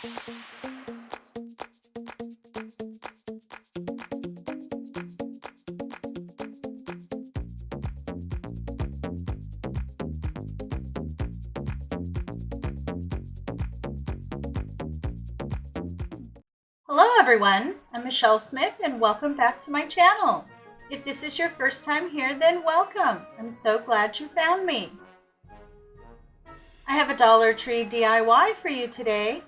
Hello everyone, I'm Michelle Smith and welcome back to my channel. If this is your first time here, then welcome. I'm so glad you found me. I have a Dollar Tree DIY for you today.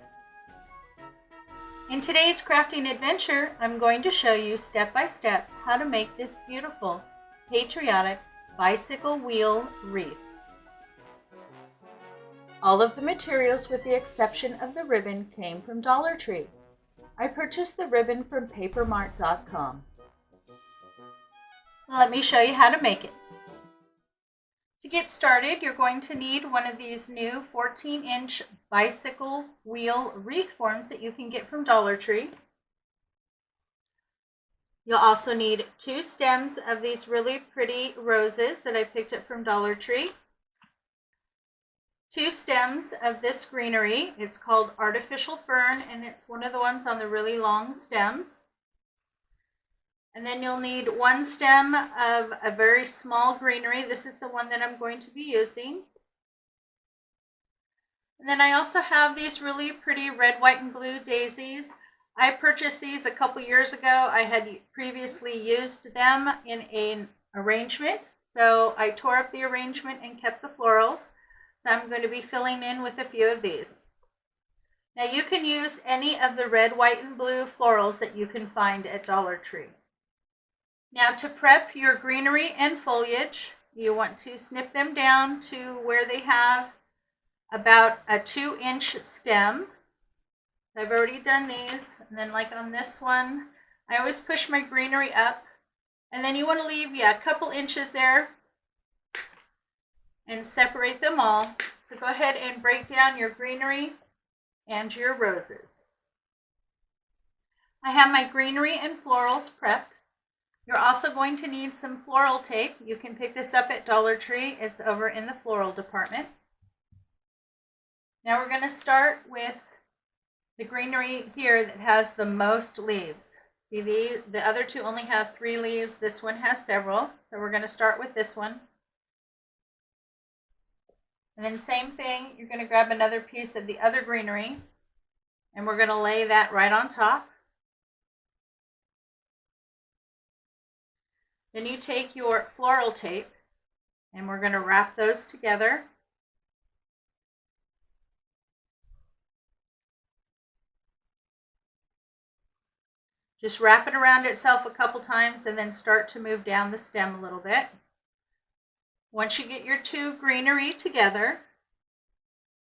In today's crafting adventure, I'm going to show you step by step how to make this beautiful Patriotic Bicycle Wheel Wreath. All of the materials with the exception of the ribbon came from Dollar Tree. I purchased the ribbon from papermart.com. Let me show you how to make it. To get started, you're going to need one of these new 14-inch bicycle wheel wreath forms that you can get from Dollar Tree. You'll also need 2 stems of these really pretty roses that I picked up from Dollar Tree. 2 stems of this greenery. It's called Artificial Fern, and it's one of the ones on the really long stems. And then you'll need 1 stem of a very small greenery. This is the one that I'm going to be using. And then I also have these really pretty red, white, and blue daisies. I purchased these a couple years ago. I had previously used them in an arrangement, so I tore up the arrangement and kept the florals. So I'm going to be filling in with a few of these. Now you can use any of the red, white, and blue florals that you can find at Dollar Tree. Now to prep your greenery and foliage, you want to snip them down to where they have about a 2-inch stem. I've already done these, and then like on this one, I always push my greenery up, and then you want to leave a couple inches there and separate them all. So go ahead and break down your greenery and your roses. I have my greenery and florals prepped. You're also going to need some floral tape. You can pick this up at Dollar Tree. It's over in the floral department. Now we're going to start with the greenery here that has the most leaves. See, the other 2 only have 3 leaves. This one has several. So we're going to start with this one. And then same thing, you're going to grab another piece of the other greenery, and we're going to lay that right on top. Then you take your floral tape, and we're going to wrap those together. Just wrap it around itself a couple times and then start to move down the stem a little bit. Once you get your 2 greenery together,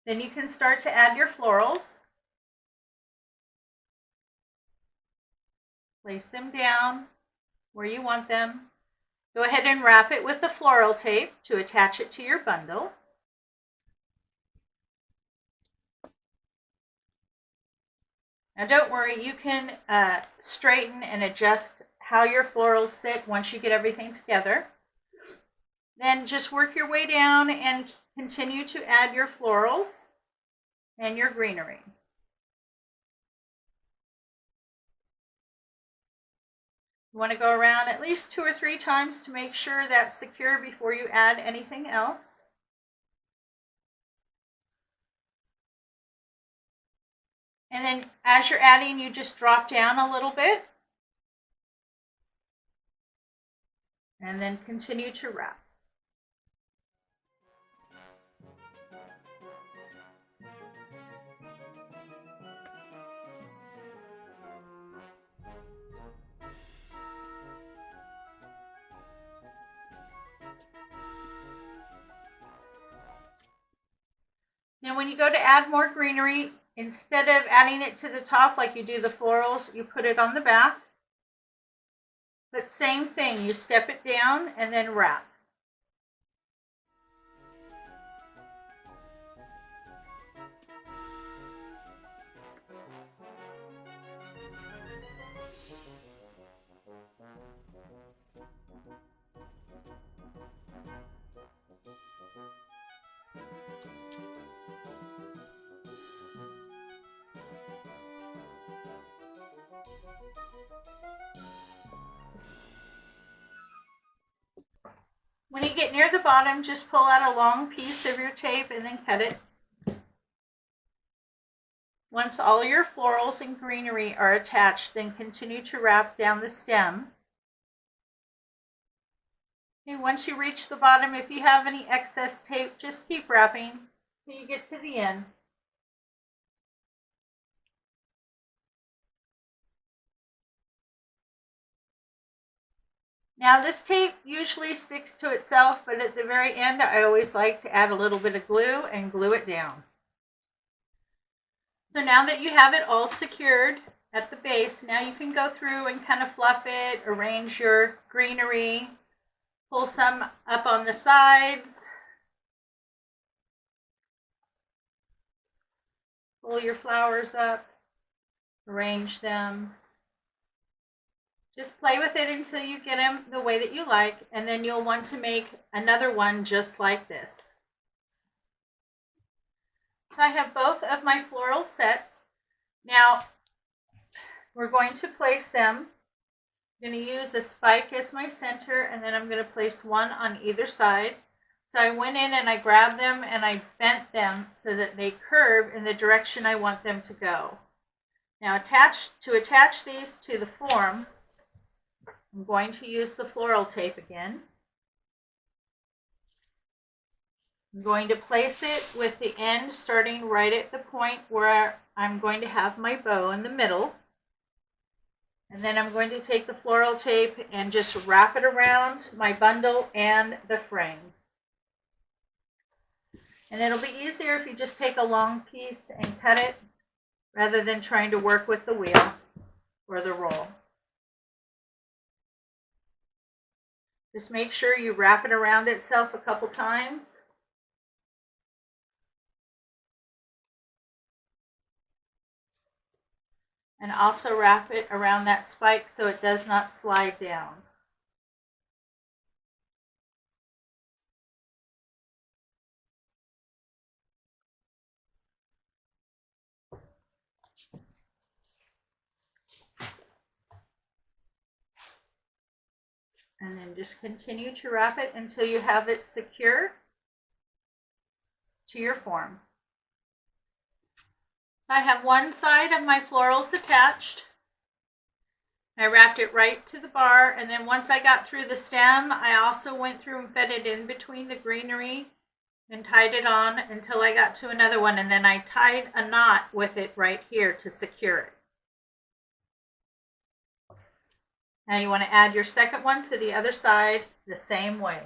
then you can start to add your florals. Place them down where you want them. Go ahead and wrap it with the floral tape to attach it to your bundle. Now don't worry, you can straighten and adjust how your florals sit once you get everything together. Then just work your way down and continue to add your florals and your greenery. You want to go around at least 2 or 3 times to make sure that's secure before you add anything else. And then as you're adding, you just drop down a little bit. And then continue to wrap. Now when you go to add more greenery, instead of adding it to the top like you do the florals, you put it on the back. But same thing, you step it down and then wrap. When you get near the bottom, just pull out a long piece of your tape and then cut it. Once all your florals and greenery are attached, then continue to wrap down the stem. Okay, once you reach the bottom, if you have any excess tape, just keep wrapping till you get to the end. Now this tape usually sticks to itself, but at the very end I always like to add a little bit of glue and glue it down. So now that you have it all secured at the base, now you can go through and kind of fluff it, arrange your greenery, pull some up on the sides, pull your flowers up, arrange them. Just play with it until you get them the way that you like, and then you'll want to make another one just like this. So I have both of my floral sets. Now we're going to place them. I'm going to use a spike as my center, and then I'm going to place one on either side. So I went in and I grabbed them and I bent them so that they curve in the direction I want them to go. Now to attach these to the form, I'm going to use the floral tape again. I'm going to place it with the end starting right at the point where I'm going to have my bow in the middle. And then I'm going to take the floral tape and just wrap it around my bundle and the frame. And it'll be easier if you just take a long piece and cut it rather than trying to work with the wheel or the roll. Just make sure you wrap it around itself a couple times. And also wrap it around that spike so it does not slide down. And then just continue to wrap it until you have it secure to your form. So I have one side of my florals attached. I wrapped it right to the bar, and then once I got through the stem, I also went through and fed it in between the greenery and tied it on until I got to another one, and then I tied a knot with it right here to secure it. Now you want to add your second one to the other side the same way.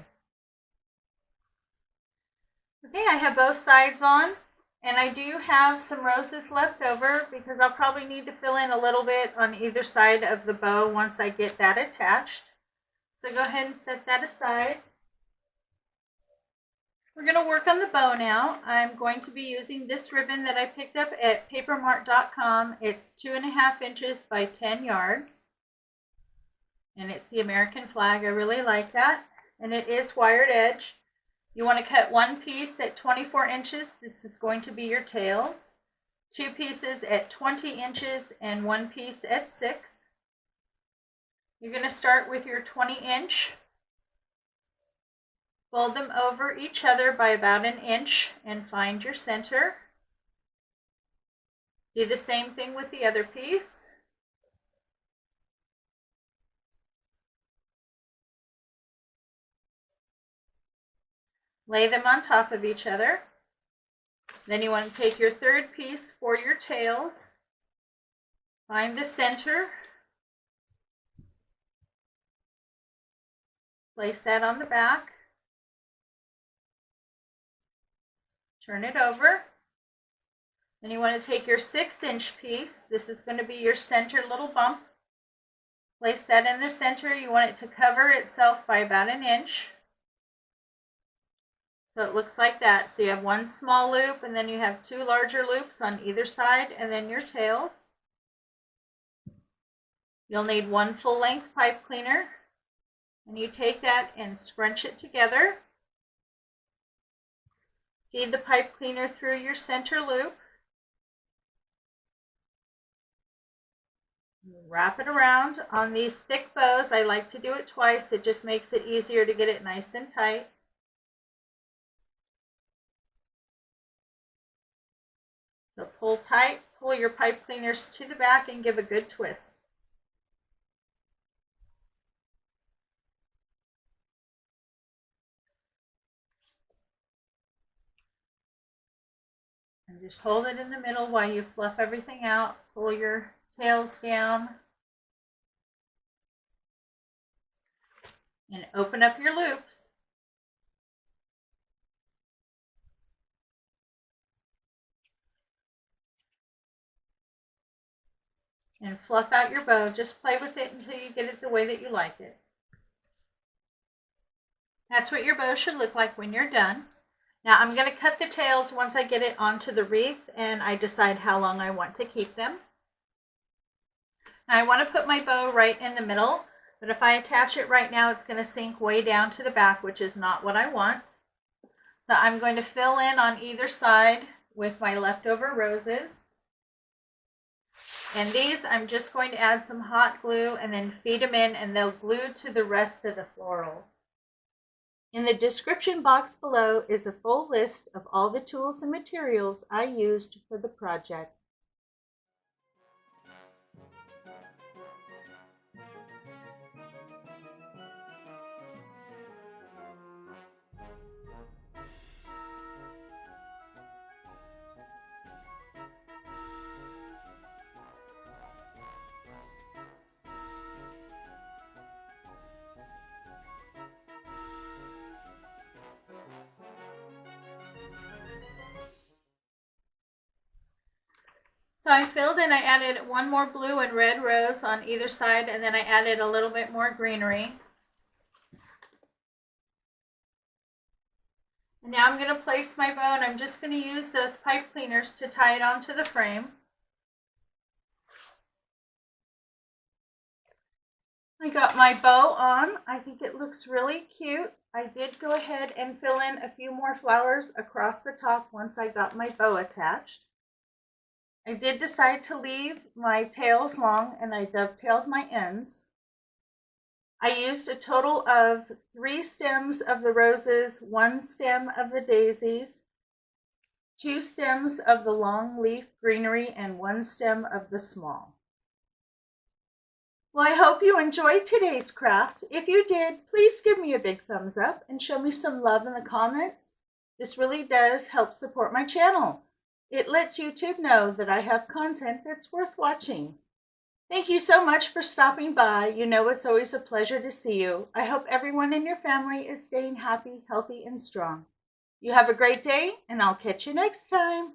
Okay, I have both sides on, and I do have some roses left over because I'll probably need to fill in a little bit on either side of the bow once I get that attached. So go ahead and set that aside. We're going to work on the bow now. I'm going to be using this ribbon that I picked up at papermart.com. It's 2.5 inches by 10 yards. And it's the American flag. I really like that. And it is wired edge. You want to cut one piece at 24 inches. This is going to be your tails. Two pieces at 20 inches and one piece at 6. You're going to start with your 20-inch. Fold them over each other by about an inch and find your center. Do the same thing with the other piece. Lay them on top of each other. Then you want to take your third piece for your tails. Find the center. Place that on the back. Turn it over. Then you want to take your 6-inch piece. This is going to be your center little bump. Place that in the center. You want it to cover itself by about an inch. So it looks like that. So you have one small loop, and then you have two larger loops on either side, and then your tails. You'll need one full-length pipe cleaner, and you take that and scrunch it together. Feed the pipe cleaner through your center loop. Wrap it around. On these thick bows, I like to do it twice. It just makes it easier to get it nice and tight. So pull tight, pull your pipe cleaners to the back and give a good twist. And just hold it in the middle while you fluff everything out. Pull your tails down. And open up your loops. And fluff out your bow. Just play with it until you get it the way that you like it. That's what your bow should look like when you're done. Now I'm going to cut the tails once I get it onto the wreath and I decide how long I want to keep them. Now I want to put my bow right in the middle, but if I attach it right now, it's going to sink way down to the back, which is not what I want. So I'm going to fill in on either side with my leftover roses. And these, I'm just going to add some hot glue and then feed them in, and they'll glue to the rest of the florals. In the description box below is a full list of all the tools and materials I used for the project. So I filled in, I added one more blue and red rose on either side, and then I added a little bit more greenery. And now I'm going to place my bow, and I'm just going to use those pipe cleaners to tie it onto the frame. I got my bow on. I think it looks really cute. I did go ahead and fill in a few more flowers across the top once I got my bow attached. I did decide to leave my tails long, and I dovetailed my ends. I used a total of 3 stems of the roses, 1 stem of the daisies, 2 stems of the long leaf greenery, and 1 stem of the small. Well, I hope you enjoyed today's craft. If you did, please give me a big thumbs up and show me some love in the comments. This really does help support my channel. It lets YouTube know that I have content that's worth watching. Thank you so much for stopping by. You know it's always a pleasure to see you. I hope everyone in your family is staying happy, healthy, and strong. You have a great day, and I'll catch you next time.